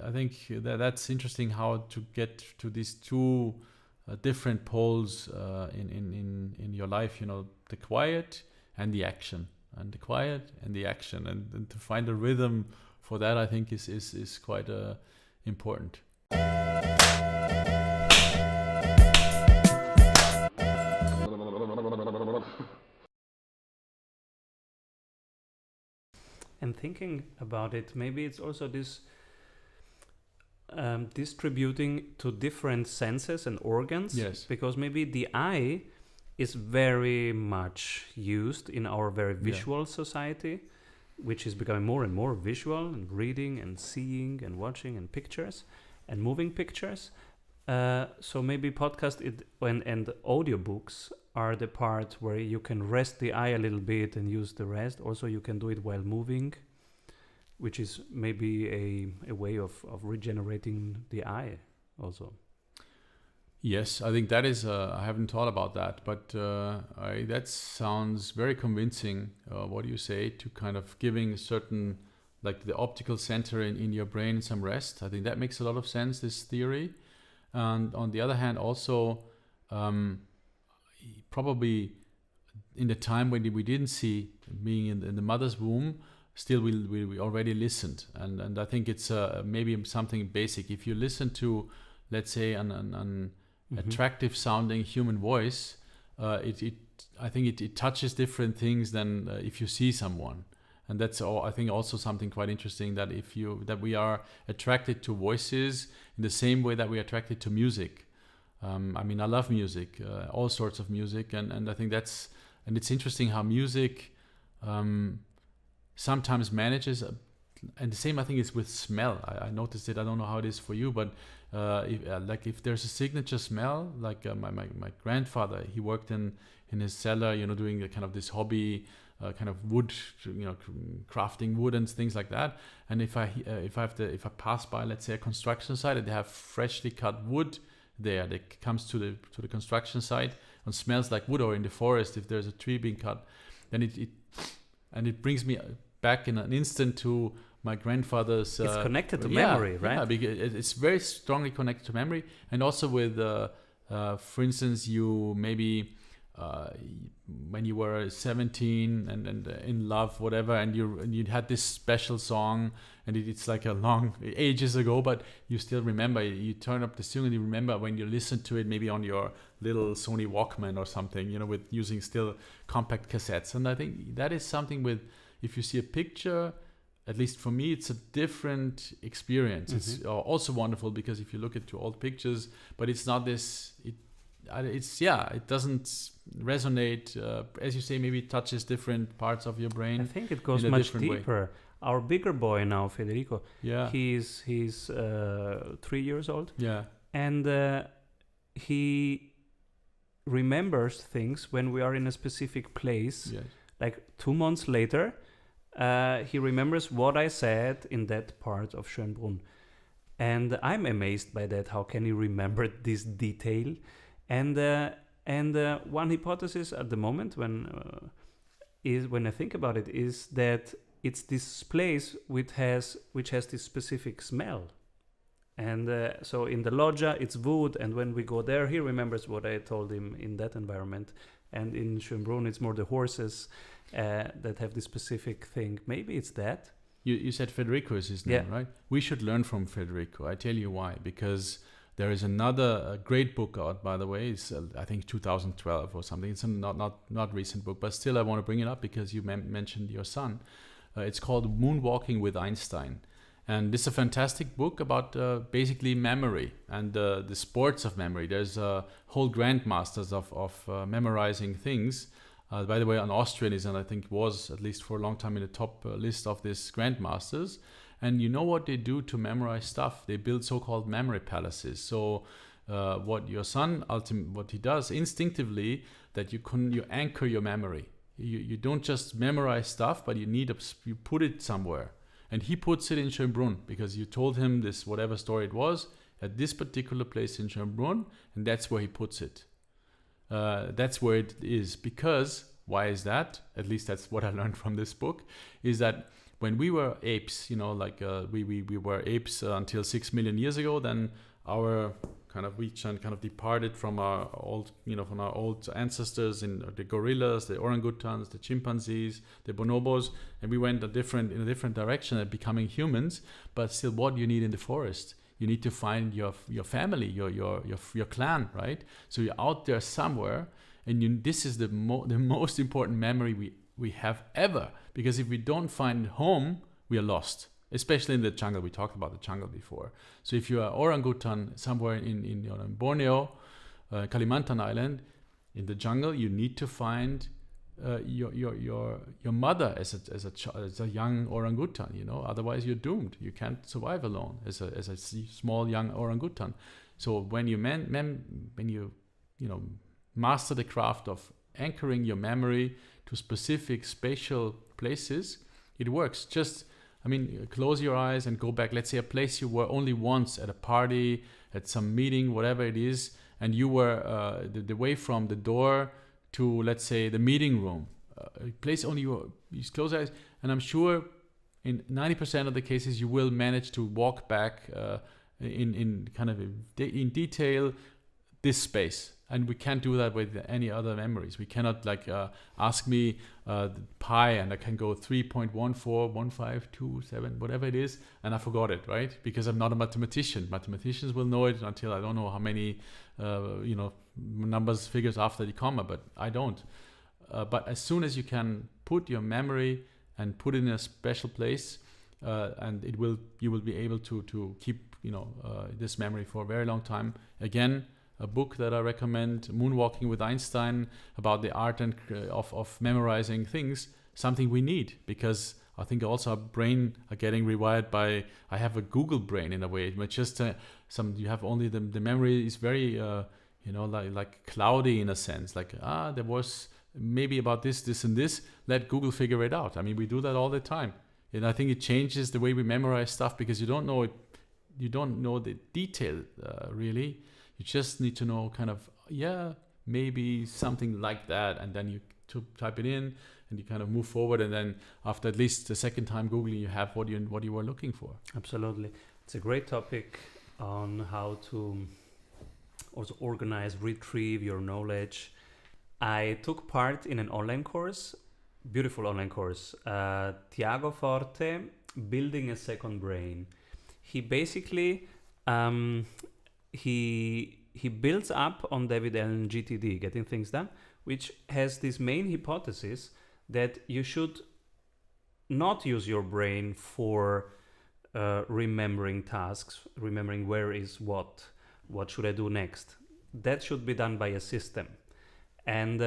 I think that's interesting how to get to these two different poles in your life. The quiet and the action, and the quiet and the action, and to find a rhythm for that, I think is quite important. And thinking about it, maybe it's also this distributing to different senses and organs. Yes. Because maybe the eye is very much used in our very visual society, which is becoming more and more visual, and reading and seeing and watching and pictures and moving pictures. So maybe podcast and audiobooks are the part where you can rest the eye a little bit and use the rest. Also, you can do it while moving, which is maybe a way of regenerating the eye also. Yes, I think that is, I haven't thought about that, but that sounds very convincing, what you say, to kind of giving certain, like the optical center in your brain some rest. I think that makes a lot of sense, this theory. And on the other hand, also, probably in the time when we didn't see, being in the mother's womb, still we already listened. And I think it's maybe something basic. If you listen to, let's say, an attractive sounding human voice, I think it touches different things than if you see someone. And that's all, I think, also something quite interesting, that that we are attracted to voices in the same way that we are attracted to music. I mean, I love music, all sorts of music, and I think and it's interesting how music sometimes manages, and the same I think is with smell. I noticed it. I don't know how it is for you, but if there's a signature smell, like my grandfather, he worked in his cellar, doing a kind of this hobby, kind of wood, crafting wood and things like that. And if I pass by, let's say, a construction site, and they have freshly cut wood there that comes to the construction site and smells like wood, or in the forest if there's a tree being cut, then it brings me back in an instant to my grandfather's. It's connected to memory, right? Yeah, because it's very strongly connected to memory, and also with, for instance, you maybe. When you were 17 and in love, whatever, and you had this special song, and it's like a long ages ago, but you still remember. You turn up the song and you remember when you listen to it, maybe on your little Sony Walkman or something, with using still compact cassettes. And I think that is something with, if you see a picture, at least for me, it's a different experience. It's also wonderful because if you look at old pictures, but it's not this. It doesn't resonate, as you say, maybe it touches different parts of your brain. I think it goes much deeper. Way. Our bigger boy now, Federico, he's 3 years old. Yeah. And he remembers things when we are in a specific place. Yes. Like 2 months later, he remembers what I said in that part of Schönbrunn. And I'm amazed by that. How can he remember this detail? And one hypothesis at the moment, when I think about it, is that it's this place which has this specific smell. And so in the loggia, it's wood, and when we go there, he remembers what I told him in that environment. And in Schönbrunn, it's more the horses that have this specific thing. Maybe it's that. You said Federico is his name, right? We should learn from Federico. I tell you why. Because there is another great book out, by the way. It's I think 2012 or something. It's a not recent book, but still I want to bring it up because you mentioned your son. It's called Moonwalking with Einstein. And this is a fantastic book about basically memory and the sports of memory. There's whole grandmasters of memorizing things. By the way, an Austrian is, and I think was at least for a long time in the top list of these grandmasters. And you know what they do to memorize stuff? They build so-called memory palaces. So what your son what he does instinctively, that you anchor your memory. You don't just memorize stuff, but you put it somewhere. And he puts it in Schönbrunn because you told him this, whatever story it was, at this particular place in Schönbrunn, and that's where he puts it. That's where it is. Because, why is that? At least that's what I learned from this book, is that when we were apes, we were apes until 6 million years ago, then our we kind of departed from our old ancestors in the gorillas, the orangutans, the chimpanzees, the bonobos, and we went in a different direction at becoming humans. But still, what you need in the forest? You need to find your family, your clan, right? So you're out there somewhere, and this is the most important memory we have ever. Because if we don't find home, we are lost. Especially in the jungle. We talked about the jungle before. So if you are orangutan somewhere in Borneo, Kalimantan Island, in the jungle, you need to find your mother as a young orangutan. Otherwise you're doomed. You can't survive alone as a small young orangutan. So when you master the craft of anchoring your memory to specific spatial places, it works. Just close your eyes and go back. Let's say a place you were only once at a party, at some meeting, whatever it is, and you were the way from the door to, let's say, the meeting room. A place only you close your eyes, and I'm sure in 90% of the cases you will manage to walk back in detail this space. And we can't do that with any other memories. We cannot ask me pi and I can go 3.141527, whatever it is, and I forgot it, right? Because I'm not a mathematician. Mathematicians will know it until I don't know how many figures after the comma, but I don't. But as soon as you can put your memory and put it in a special place, and you will be able to keep this memory for a very long time. Again, a book that I recommend, Moonwalking with Einstein, about the art and of memorizing things, something we need, because I think also our brain are getting rewired by, I have a Google brain in a way, but just you have only the memory is very, like cloudy in a sense, there was maybe about this and this, let Google figure it out. We do that all the time. And I think it changes the way we memorize stuff, because you don't know it, you don't know the detail really. You just need to know maybe something like that, and then you type it in and you kind of move forward, and then after at least the second time Googling, you have what you were looking for. Absolutely. It's a great topic on how to also organize, retrieve your knowledge. I took part in an online course, beautiful online course, Tiago Forte, Building a Second Brain. He basically he builds up on David Allen GTD, Getting Things Done, which has this main hypothesis that you should not use your brain for remembering tasks, remembering where is what should I do next. That should be done by a system. And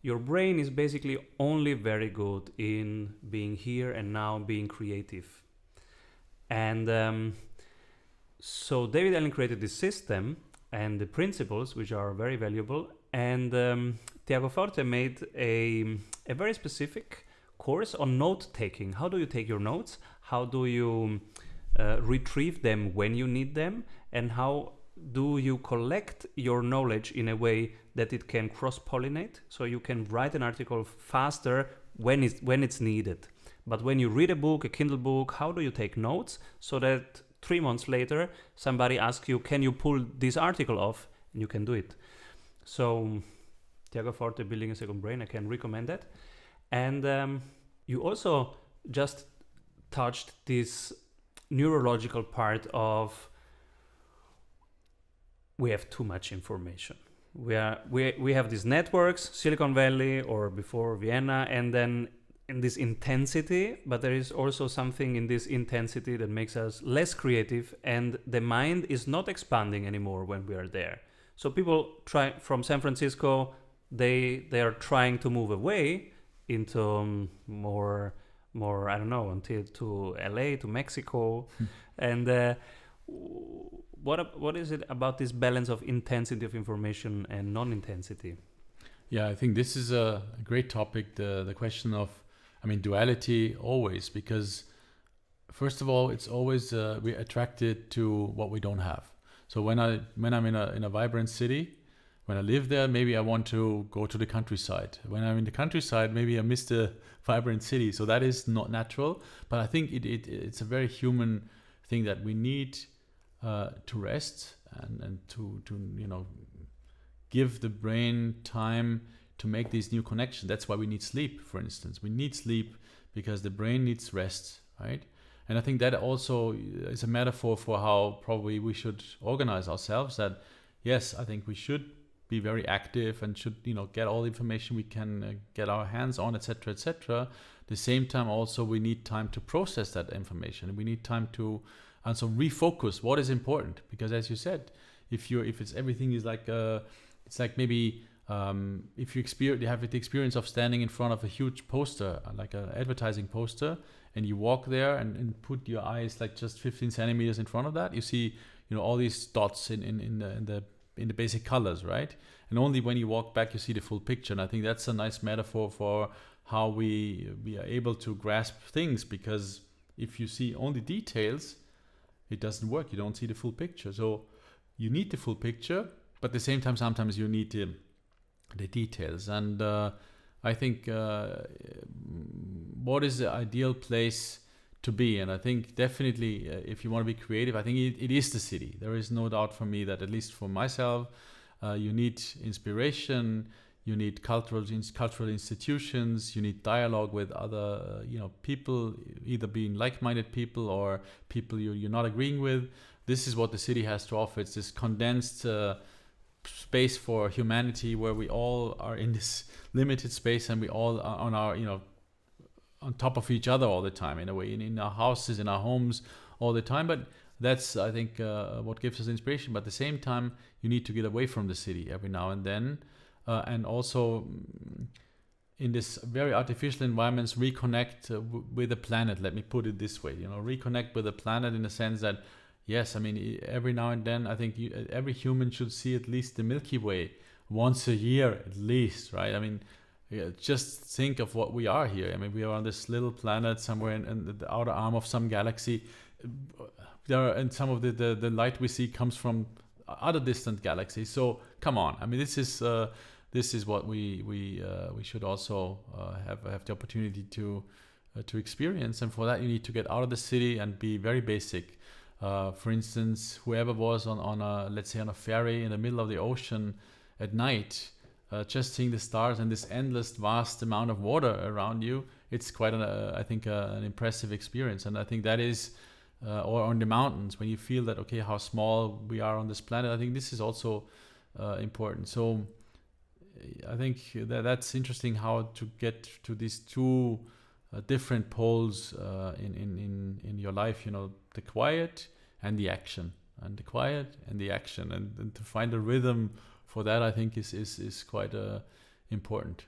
your brain is basically only very good in being here and now, being creative. And so David Allen created this system and the principles, which are very valuable. And Tiago Forte made a very specific course on note-taking. How do you take your notes? How do you retrieve them when you need them? And how do you collect your knowledge in a way that it can cross-pollinate, so you can write an article faster when it's needed? But when you read a book, a Kindle book, how do you take notes so that 3 months later somebody asks you, can you pull this article off? And you can do it. So Tiago Forte, Building a Second Brain, I can recommend that. And you also just touched this neurological part of we have too much information. We have these networks, Silicon Valley or before Vienna, and then in this intensity, but there is also something in this intensity that makes us less creative, and the mind is not expanding anymore when we are there. So people try from San Francisco, they are trying to move away into more I don't know, until to LA, to Mexico. And what is it about this balance of intensity of information and non-intensity? Yeah, I think this is a great topic, the question of, duality always, because first of all, it's always we're attracted to what we don't have. So when I'm in a vibrant city, when I live there, maybe I want to go to the countryside. When I'm in the countryside, maybe I miss the vibrant city. So that is not natural. But I think it's a very human thing that we need to rest and to give the brain time to make these new connections. That's why we need sleep, for instance. We need sleep because the brain needs rest, right? And I think that also is a metaphor for how probably we should organize ourselves. That yes, I think we should be very active and should get all the information we can get our hands on, etc., etc. At the same time, also we need time to process that information. We need time to also refocus what is important, because as you said, if it's everything is like it's like maybe if you have the experience of standing in front of a huge poster, like an advertising poster, and you walk there and put your eyes like just 15 centimeters in front of that, you see all these dots in the basic colors, right? And only when you walk back you see the full picture. And I think that's a nice metaphor for how we are able to grasp things, because if you see only details, it doesn't work. You don't see the full picture. So you need the full picture, but at the same time sometimes you need the details. And I think what is the ideal place to be? And I think definitely if you want to be creative, I think it is the city. There is no doubt for me that, at least for myself, you need inspiration, you need cultural institutions, you need dialogue with other people, either being like-minded people or people you're not agreeing with. This is what the city has to offer. It's this condensed space for humanity where we all are in this limited space and we all are on our on top of each other all the time, in a way, in our houses, in our homes all the time. But that's, I think, what gives us inspiration. But at the same time, you need to get away from the city every now and then, and also in this very artificial environments, reconnect with the planet. Let me put it this way, reconnect with the planet in the sense that, yes, I mean, every now and then, I think every human should see at least the Milky Way once a year at least, right? I mean, just think of what we are here. I mean, we are on this little planet somewhere in the outer arm of some galaxy. And some of the light we see comes from other distant galaxies. So come on, I mean, this is what we should also have the opportunity to experience. And for that, you need to get out of the city and be very basic. For instance, whoever was on a ferry in the middle of the ocean at night, just seeing the stars and this endless vast amount of water around you, it's quite an impressive experience. And I think that is or on the mountains, when you feel that, okay, how small we are on this planet, I think this is also important. So I think that's interesting, how to get to these two different poles in your life, the quiet and the action, and the quiet and the action, and to find a rhythm for that, I think is quite important.